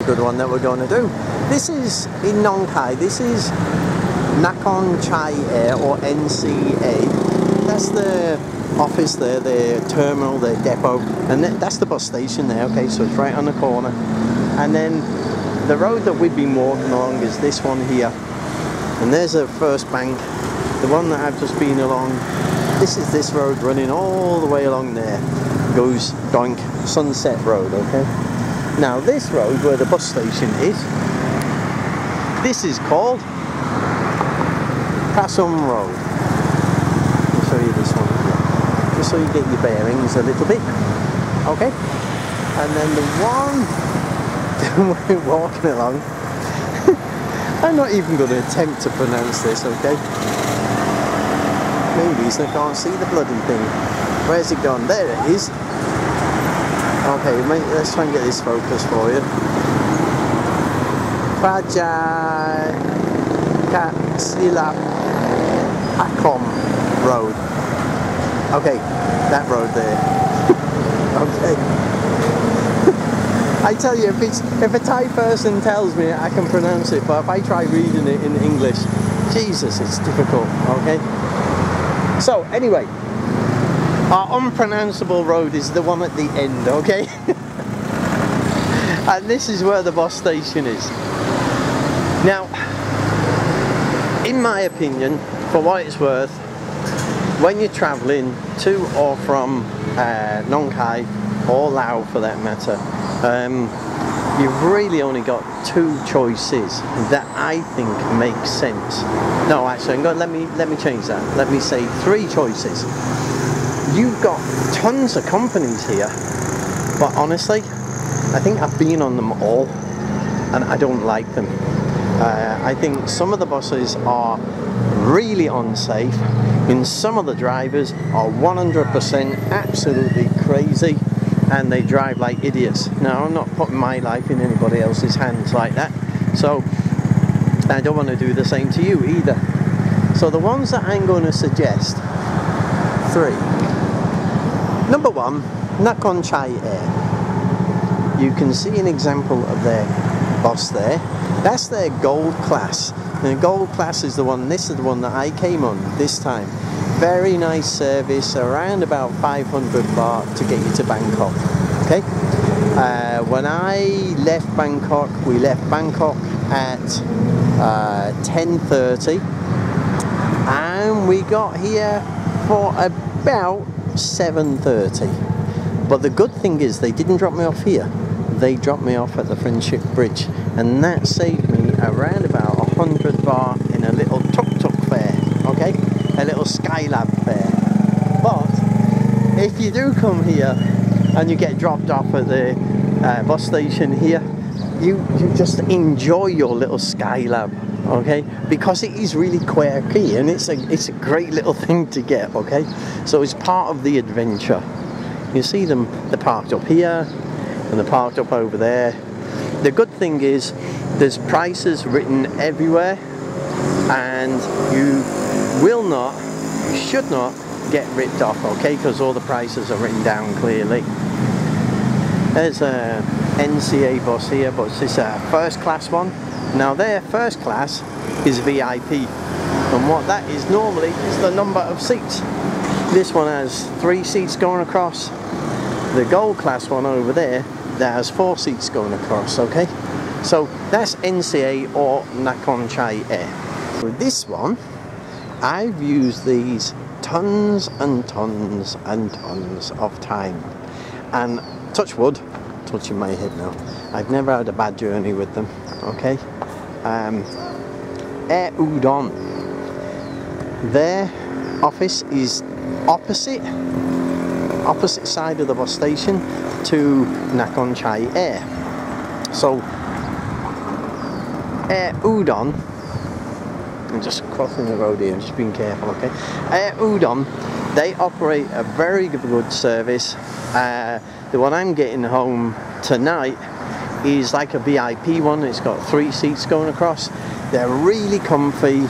good one that we're going to do. This is in Nong Khai. This is Nong Khai Air, or NCA. That's the office there, the terminal, the depot, and that's the bus station there. Okay, so it's right on the corner. And then the road that we've been walking along is this one here. And there's a first bank. The one that I've just been along, this is this road running all the way along there. Goes Doink Sunset Road, okay? Now this road where the bus station is, this is called Pasum Road. I'll show you this one here, just so you get your bearings a little bit, okay? And then the one we're walking along, I'm not even going to attempt to pronounce this, okay? Maybe so I can't see the bloody thing. Where's it gone? There it is. Okay, let's try and get this focused for you. Prajakatsilap Akom Road. Okay, that road there. Okay. I tell you, if a Thai person tells me I can pronounce it, but if I try reading it in English, Jesus, it's difficult, okay? So, anyway, our unpronounceable road is the one at the end, okay? And this is where the bus station is. Now, in my opinion, for what it's worth, when you're travelling to or from Nong Khai, or Laos for that matter, you've really only got two choices that I think make sense. No, actually, let me change that. Let me say three choices. You've got tons of companies here, but honestly, I think I've been on them all, and I don't like them. I think some of the buses are really unsafe, and some of the drivers are 100% absolutely crazy, and they drive like idiots. Now, I'm not putting my life in anybody else's hands like that, so I don't want to do the same to you either. So the ones that I'm going to suggest, three. Number one, Nong Khai Air. You can see an example of their bus there. That's their gold class. And the gold class is the one, this is the one that I came on this time. Very nice service, around about 500 baht to get you to Bangkok. Okay? When I left Bangkok, we left Bangkok at 10:30, and we got here for about 7:30. But the good thing is they didn't drop me off here. They dropped me off at the Friendship Bridge, and that saved me around about 100 baht in a little tuk-tuk fare, okay? A little Skylab fare. But if you do come here and you get dropped off at the bus station here, you just enjoy your little Skylab, okay? Because it is really quirky, and it's a great little thing to get, okay? So it's part of the adventure. You see them, they're parked up here, and they're parked up over there. The good thing is there's prices written everywhere, and you should not get ripped off, okay, because all the prices are written down clearly. There's a NCA bus here, but it's a first class one. Now their first class is VIP, and what that is normally is the number of seats. This one has 3 seats going across. The gold class one over there, that has 4 seats going across, okay? So that's NCA or Nong Khai Air. With this one, I've used these tons and tons and tons of time, and touch wood, touching my head now, I've never had a bad journey with them, okay? Air Udon, their office is opposite side of the bus station to Nong Khai Air. So Air Udon, I'm just crossing the road here, I'm just being careful, okay? Air Udon, they operate a very good service. The one I'm getting home tonight is like a VIP one. It's got 3 seats going across. They're really comfy.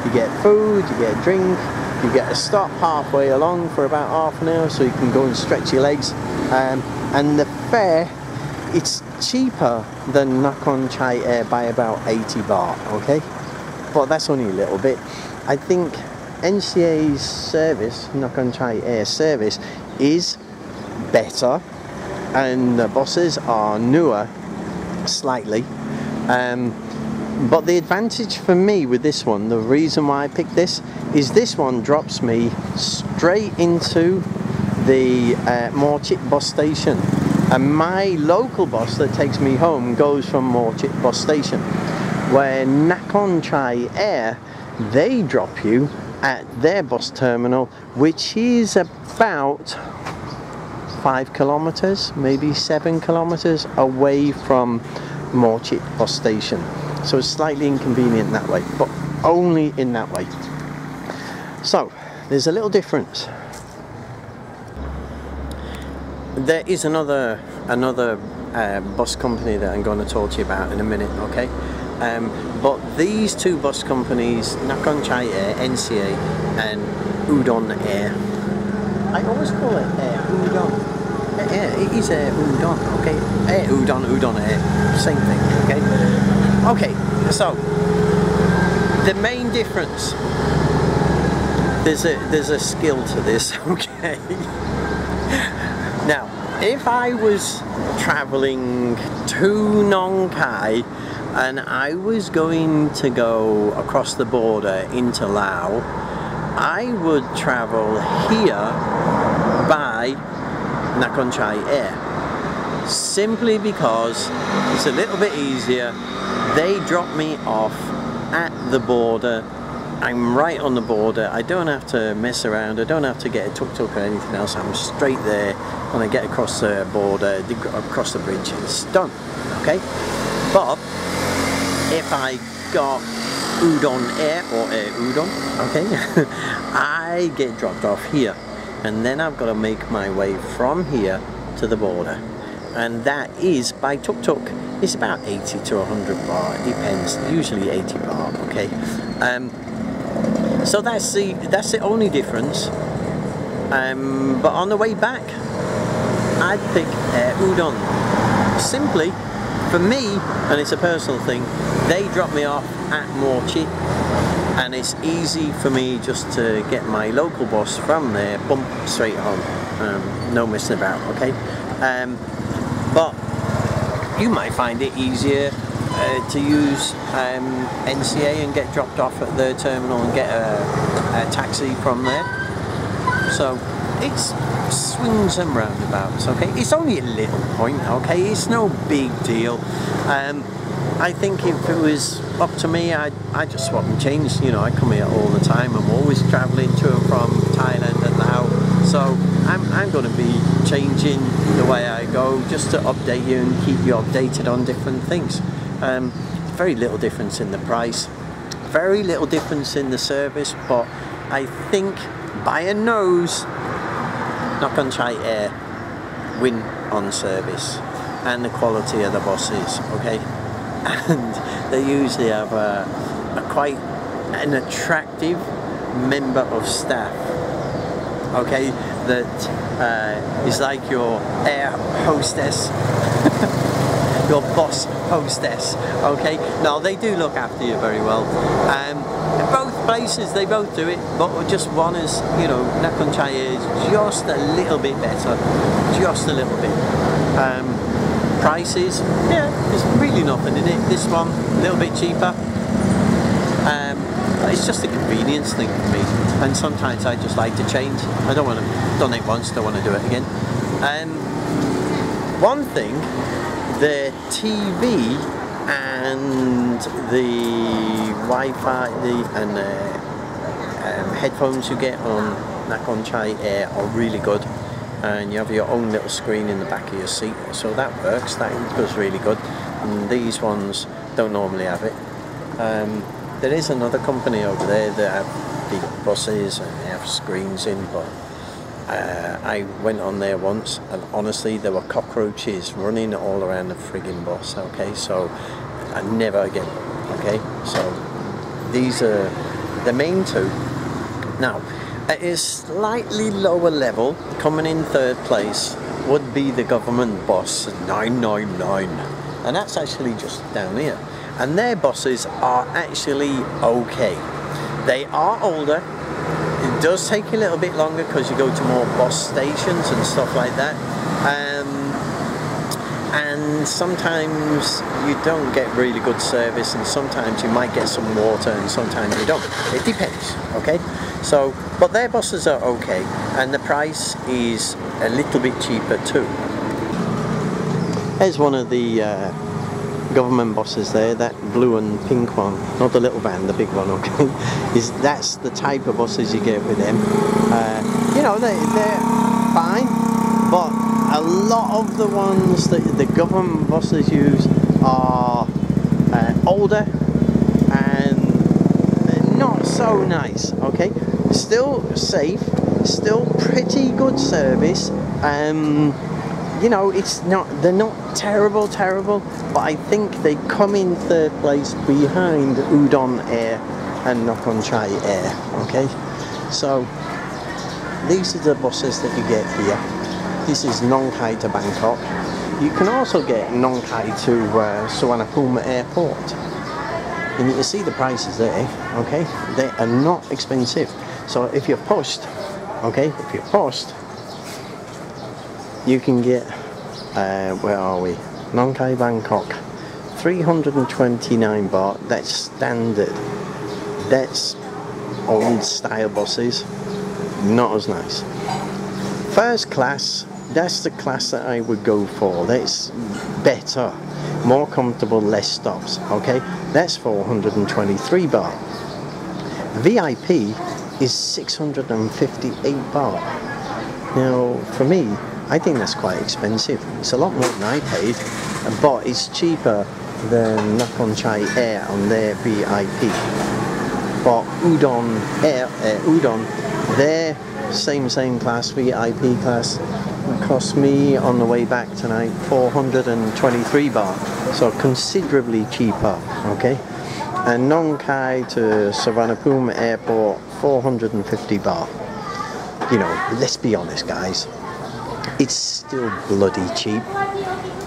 You get food, you get a drink, you get a stop halfway along for about half an hour so you can go and stretch your legs. And the fare, it's cheaper than Nong Khai Air by about 80 baht, okay? But that's only a little bit. I think NCA's service, Nong Khai Air service, is better, and the buses are newer slightly. But the advantage for me with this one, the reason why I picked this one drops me straight into the Morchit bus station, and my local bus that takes me home goes from Morchit bus station, where Nong Khai Air, they drop you at their bus terminal, which is about 5 kilometers, maybe 7 kilometers away from Morchit bus station. So it's slightly inconvenient that way, but only in that way. So there's a little difference. There is another bus company that I'm going to talk to you about in a minute, okay? But these two bus companies, Nong Khai Air, NCA, and Udon Air, I always call it Air Udon. Yeah, it is Air Udon, okay? Air Udon, Udon Air, same thing, okay? Okay, so the main difference, there's a skill to this, okay? Now, if I was traveling to Nong Khai and I was going to go across the border into Laos, I would travel here by Nong Khai Air, simply because it's a little bit easier. They drop me off at the border. I'm right on the border. I don't have to mess around. I don't have to get a tuk-tuk or anything else. I'm straight there. When I get across the border, across the bridge, it's done, okay? But if I got Udon Air or Air Udon, okay, I get dropped off here, and then I've got to make my way from here to the border, and that is by tuk-tuk. It's about 80 to 100 baht, it depends, usually 80 baht, okay? So that's the only difference. But on the way back, I'd pick Air Udon. Simply, for me, and it's a personal thing, they drop me off at Morchit, and it's easy for me just to get my local bus from there, bump straight home, no messing about, okay? But you might find it easier to use NCA and get dropped off at the terminal and get a taxi from there. So it's swings and roundabouts, okay? It's only a little point, okay? It's no big deal. I think if it was up to me, I'd just swap and change. You know, I come here all the time. I'm always travelling to and from Thailand and Laos. So I'm going to be changing the way I go just to update you and keep you updated on different things. Very little difference in the price, very little difference in the service, but I think by a nose, Nong Khai Air win on service and the quality of the buses, okay? And they usually have a quite an attractive member of staff, okay, that is like your air hostess, your boss hostess, okay? Now they do look after you very well. Both places, they both do it, but just one is, you know, Nong Khai is just a little bit better, just a little bit. Prices, yeah, there's really nothing in it. This one, a little bit cheaper. It's just a convenience thing for me, and sometimes I just like to change. I don't want to done it once, don't want to do it again. One thing, the TV and the Wi-Fi and the headphones you get on Nong Khai Air are really good, and you have your own little screen in the back of your seat, so that works, that goes really good. And these ones don't normally have it. There is another company over there that have big buses and they have screens in, but I went on there once and honestly there were cockroaches running all around the friggin' bus, okay, so never again, okay? So these are the main two. Now, at a slightly lower level, coming in third place, would be the government bus 999, and that's actually just down here. And their buses are actually okay. They are older. It does take a little bit longer because you go to more bus stations and stuff like that. And sometimes you don't get really good service, and sometimes you might get some water and sometimes you don't. It depends, okay? So, but their buses are okay, and the price is a little bit cheaper too. There's one of the government buses there, that blue and pink one, not the little van, the big one, okay? That's the type of buses you get with them. You know, they're fine, but a lot of the ones that the government buses use are older and not so nice, okay? Still safe, still pretty good service. You know, they're not terrible, but I think they come in third place behind Udon Air and Nong Khai Air, okay? So these are the buses that you get here. This is Nong Khai to Bangkok. You can also get Nong Khai to Suvarnabhumi Airport. And you can see the prices there, okay? They are not expensive. So if you're pushed, okay, you can get, where are we? Nong Khai Bangkok, 329 baht, that's standard. That's old style buses, not as nice. First class, that's the class that I would go for. That's better, more comfortable, less stops, okay? That's 423 baht. VIP is 658 baht. Now, for me, I think that's quite expensive. It's a lot more than I paid, but it's cheaper than Nong Khai Air on their VIP. But Udon Air, Udon, their same class, VIP class, cost me on the way back tonight 423 baht, so considerably cheaper, okay? And Nong Khai to Suvarnabhumi Airport, 450 baht. You know, let's be honest, guys, it's still bloody cheap.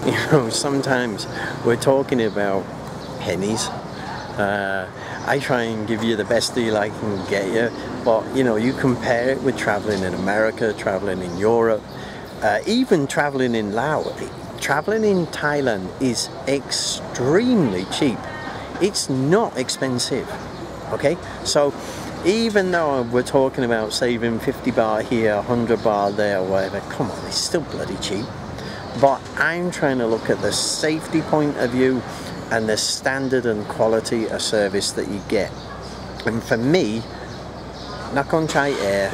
You know, sometimes we're talking about pennies. I try and give you the best deal I can get you, but you know, you compare it with traveling in America, traveling in Europe, even traveling in Laos. Traveling in Thailand is extremely cheap. It's not expensive, okay? So even though we're talking about saving 50 baht here, 100 baht there, or whatever, come on, it's still bloody cheap. But I'm trying to look at the safety point of view and the standard and quality of service that you get. And for me, Nong Khai Air,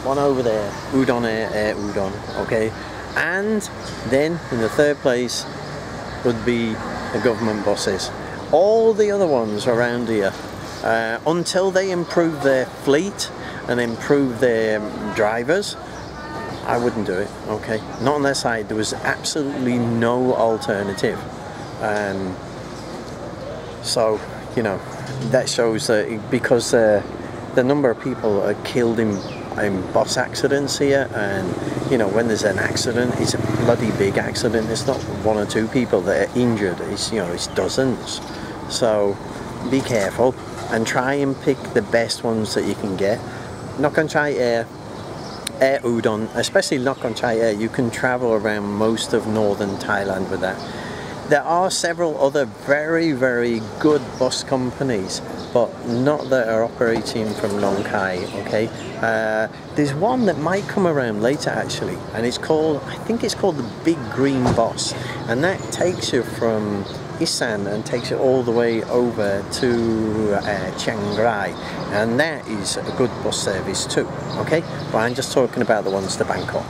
one over there, Udon Air, Air Udon, okay? And then in the third place would be the government buses. All the other ones around here, until they improve their fleet and improve their drivers, I wouldn't do it, okay? Not unless there was absolutely no alternative. So, you know, that shows that because the number of people are killed in bus accidents here, and you know, when there's an accident, it's a bloody big accident. It's not one or two people that are injured, it's, you know, it's dozens. So be careful and try and pick the best ones that you can get. Nong Khai Air, Air Udon, especially Nong Khai Air, you can travel around most of northern Thailand with that. There are several other very, very good bus companies, but not that are operating from Nong Khai, okay? There's one that might come around later actually, and it's called, I think it's called the Big Green Bus, and that takes you from Isan and takes you all the way over to Chiang Rai, and that is a good bus service too, okay? But I'm just talking about the ones to Bangkok.